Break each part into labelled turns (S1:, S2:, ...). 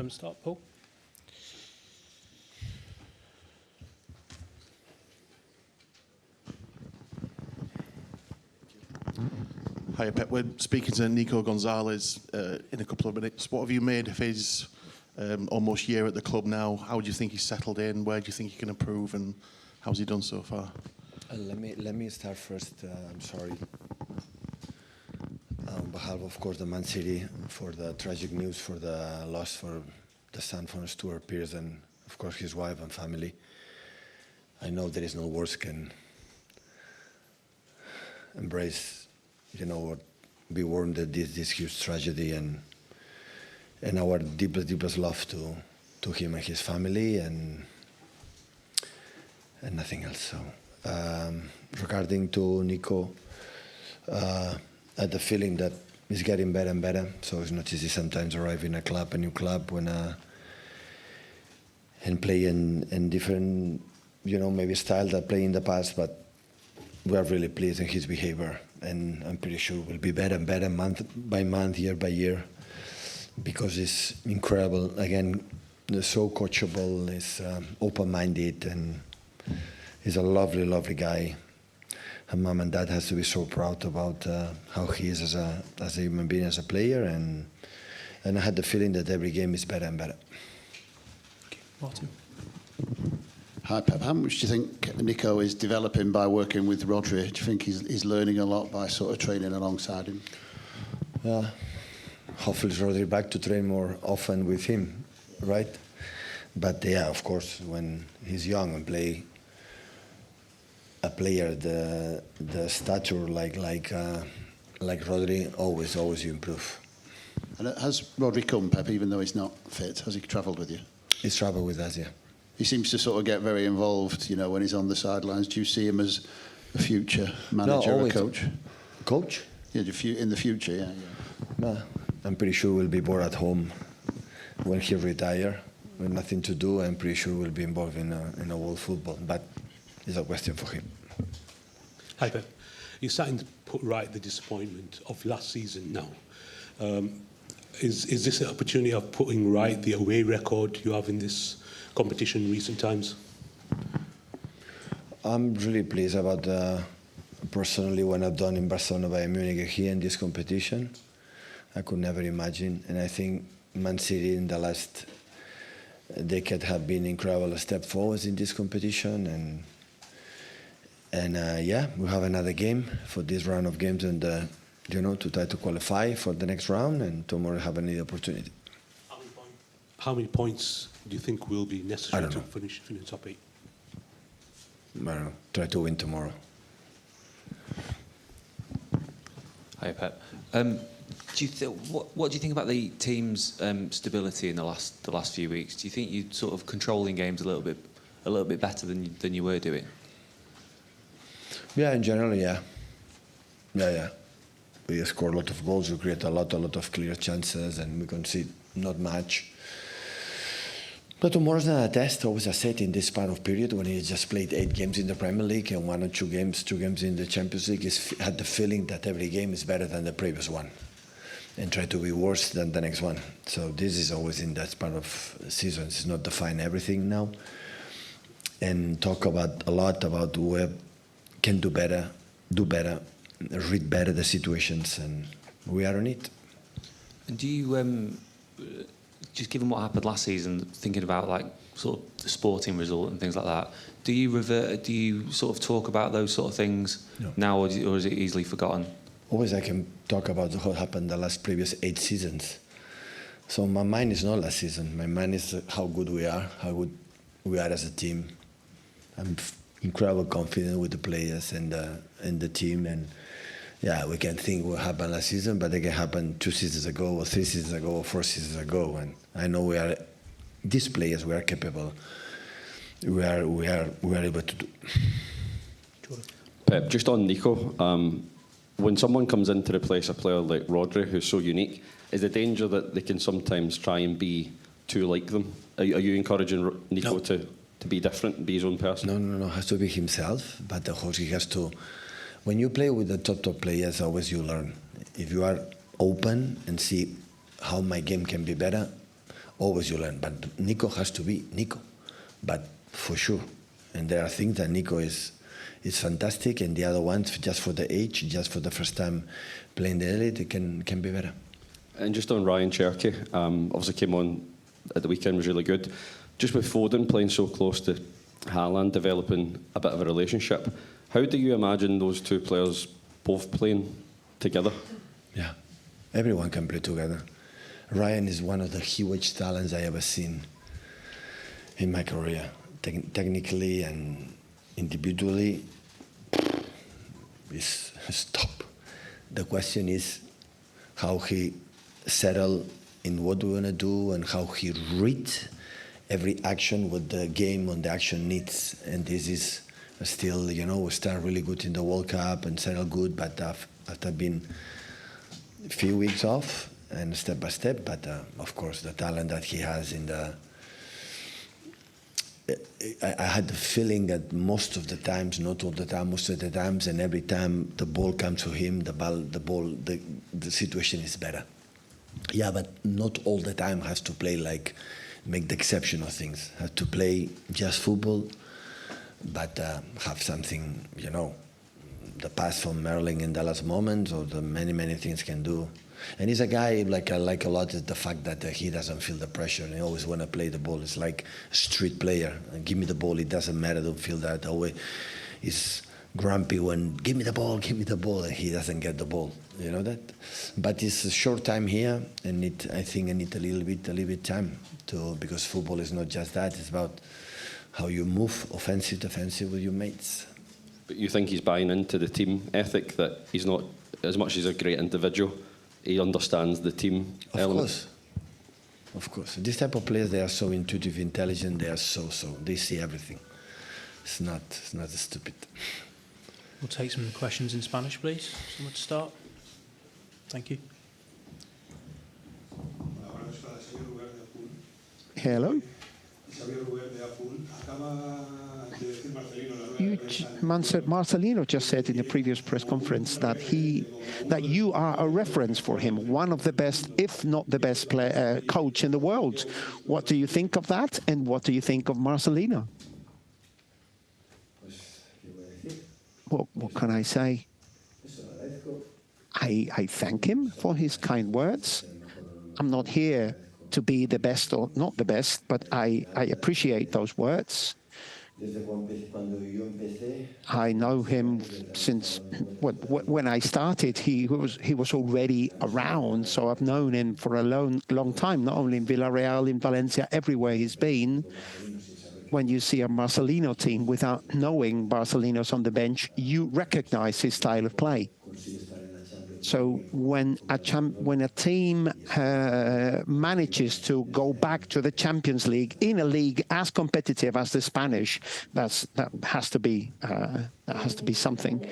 S1: Start, Paul.
S2: Hi, Pep. We're speaking to Nico Gonzalez in a couple of minutes. What have you made of his almost year at the club now? How do you think he's settled in? Where do you think he can improve? And how's he done so far?
S3: Let me start first. I'm sorry. On behalf, of course, the Man City for the tragic news, for the loss for the son from Stuart Pearce and, of course, his wife and family. I know there is no words can embrace, or be warned that this huge tragedy, and our deepest love to him and his family, and nothing else. So, regarding to Nico, I had the feeling that he's getting better and better. So it's not easy sometimes arrive in a new club, and play in different, maybe style that play in the past, but we are really pleased in his behavior, and I'm pretty sure will be better and better month by month, year by year, because he's incredible. Again, he's so coachable, he's open-minded, and he's a lovely, lovely guy. And mom and dad has to be so proud about how he is as a human being, as a player, and I had the feeling that every game is better and better.
S1: Okay. Martin.
S4: Hi, Pep. How much do you think Nico is developing by working with Rodri? Do you think he's learning a lot by sort of training alongside him?
S3: Hopefully Rodri back to train more often with him, right? But yeah, of course, when he's young and play a player the stature like Rodri, always you improve.
S4: And has Rodri come, Pep, even though he's not fit? Has he travelled with you?
S3: He's travelled with us, yeah.
S4: He seems to sort of get very involved, when he's on the sidelines. Do you see him as a future manager or coach?
S3: Coach?
S4: Yeah, in the future, yeah.
S3: No, I'm pretty sure we'll be more at home when he retire. With nothing to do, I'm pretty sure we'll be involved in a world football. But it's a question for him.
S1: Hi, Pep. You're starting to put right the disappointment of last season now. Is this an opportunity of putting right the away record you have in this competition in recent times?
S3: I'm really pleased about personally what I've done in Barcelona, Bayern Munich, here in this competition. I could never imagine, and I think Man City in the last decade have been incredible step forwards in this competition, and yeah, we have another game for this round of games, and to try to qualify for the next round, and tomorrow have another opportunity.
S1: How many points do you think will be necessary to finish in the top 8?
S3: I don't know. Try to win tomorrow.
S5: Hi, Pep. What do you think about the team's stability in the last few weeks? Do you think you're sort of controlling games a little bit better than you were doing?
S3: Yeah, in general, yeah. We score a lot of goals. We create a lot of clear chances, and we concede not much. But tomorrow's not a test. Always I said in this part of period when he just played 8 games in the Premier League and 1 or 2 games in the Champions League, he had the feeling that every game is better than the previous one, and try to be worse than the next one. So this is always in that part of seasons. It's not define everything now, and talk about a lot about where can do better, read better the situations, and we are on it.
S5: And do you, just given what happened last season, thinking about like sort of the sporting result and things like that, do you sort of talk about those sort of things now, or is it easily forgotten?
S3: Always I can talk about what happened the last previous 8 seasons. So my mind is not last season. My mind is how good we are, how good we are as a team. I'm incredibly confident with the players and the team, and yeah, we can think what happened last season, but it can happen 2 seasons ago, or 3 seasons ago, or 4 seasons ago. And I know these players, we are capable. We are able to do.
S6: Pep, just on Nico, when someone comes in to replace a player like Rodri, who's so unique, is the danger that they can sometimes try and be too like them? Are you encouraging Nico to be different, be his own person?
S3: No, has to be himself, but of course he has to. When you play with the top players, always you learn. If you are open and see how my game can be better, always you learn. But Nico has to be Nico, but for sure. And there are things that Nico is fantastic, and the other ones, just for the age, just for the first time playing the elite, it can be better.
S6: And just on Ryan Cherky, obviously came on at the weekend, was really good. Just with Foden playing so close to Haaland, developing a bit of a relationship, how do you imagine those two players both playing together?
S3: Yeah, everyone can play together. Ryan is one of the huge talents I ever seen in my career. Technically and individually, is top. The question is how he settle in what we want to do and how he read every action, what the game on the action needs. And this is still, you know, we start really good in the World Cup and settle good, but after being a few weeks off and step by step, but of course the talent that he has in the... I had the feeling that most of the times, not all the time, most of the times, and every time the ball comes to him, the situation is better. Yeah, but not all the time has to play like, make the exception of things. Have to play just football, but have something, you know, the pass from Merlin in the last moments, or the many things can do. And he's a guy like I like a lot is the fact that he doesn't feel the pressure and he always want to play the ball. It's like a street player. Give me the ball. It doesn't matter. Don't feel that way. He's grumpy when give me the ball, and he doesn't get the ball. You know that. But it's a short time here, and I think I need a little bit time because football is not just that. It's about how you move offensive, defensive with your mates.
S6: But you think he's buying into the team ethic, that he's not, as much as he's a great individual, he understands the team element?
S3: Of course. This type of players, they are so intuitive, intelligent, they are so, they see everything. It's not stupid.
S7: We'll take some questions in Spanish, please. Someone to start. Thank you.
S8: Hello. Marcelino just said in the previous press conference that you are a reference for him, one of the best, if not the best coach in the world. What do you think of that, and what do you think of Marcelino? What can I say? I thank him for his kind words. I'm not here to be the best or not the best, but I appreciate those words. I know him since when I started. He was already around, so I've known him for a long time. Not only in Villarreal, in Valencia, everywhere he's been. When you see a Marcelino team without knowing Marcelino's on the bench, you recognize his style of play. So when a team manages to go back to the Champions League in a league as competitive as the Spanish, that has to be something.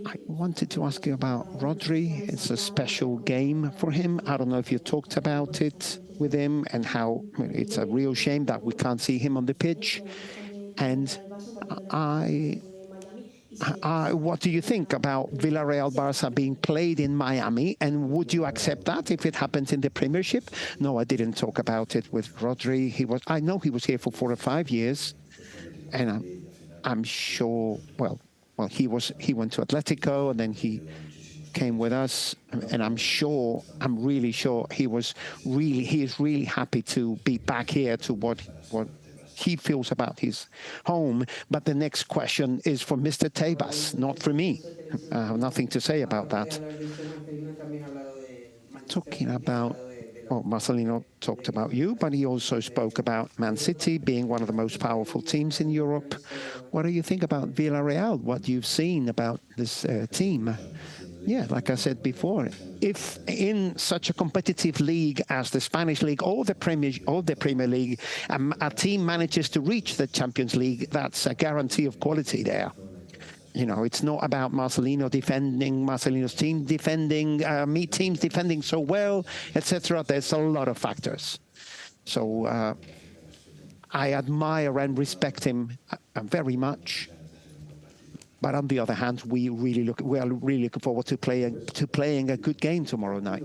S8: I wanted to ask you about Rodri. It's a special game for him. I don't know if you talked about it with him and how it's a real shame that we can't see him on the pitch. And what do you think about Villarreal-Barça being played in Miami, and would you accept that if it happens in the Premiership? No, I didn't talk about it with Rodri. I know he was here for 4 or 5 years, and I'm sure. Well, he went to Atletico, and then he came with us, and I'm really sure he is really happy to be back here to what he feels about his home. But the next question is for Mr. Tebas, not for me. I have nothing to say about that. Talking about, Marcelino talked about you, but he also spoke about Man City being one of the most powerful teams in Europe. What do you think about Villarreal? What you've seen about this team? Yeah, like I said before, if in such a competitive league as the Spanish league or the Premier League, a team manages to reach the Champions League, that's a guarantee of quality there. You know, it's not about Marcelino's team defending, teams defending so well, etc. There's a lot of factors. So I admire and respect him very much. But on the other hand, we are really looking forward to playing a good game tomorrow night.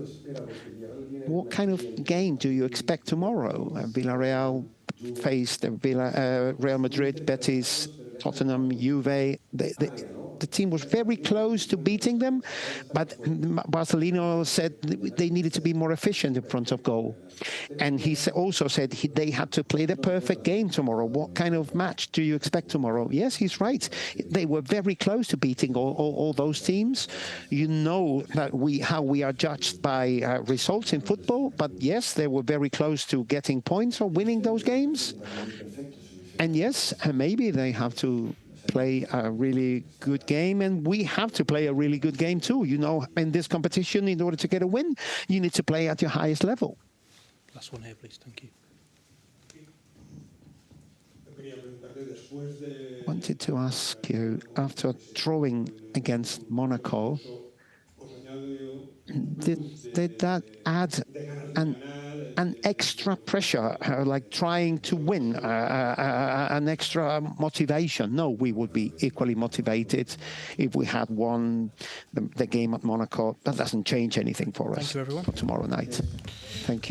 S8: What kind of game do you expect tomorrow? Villarreal faced Real Madrid, Betis, Tottenham, Juve. The team was very close to beating them, but Marcelino said they needed to be more efficient in front of goal. And he also said they had to play the perfect game tomorrow. What kind of match do you expect tomorrow? Yes, he's right. They were very close to beating all those teams. You know that how we are judged by results in football, but yes, they were very close to getting points or winning those games. And yes, maybe they have to play a really good game, and we have to play a really good game too. You know, in this competition, in order to get a win, you need to play at your highest level.
S7: Last one here, please. Thank you.
S8: Wanted to ask you, after drawing against Monaco, did that add an extra pressure, like trying to win, an extra motivation? No, we would be equally motivated if we had won the game at Monaco. That doesn't change anything for us.
S7: Thank you, everyone.
S8: For tomorrow night. Thank you.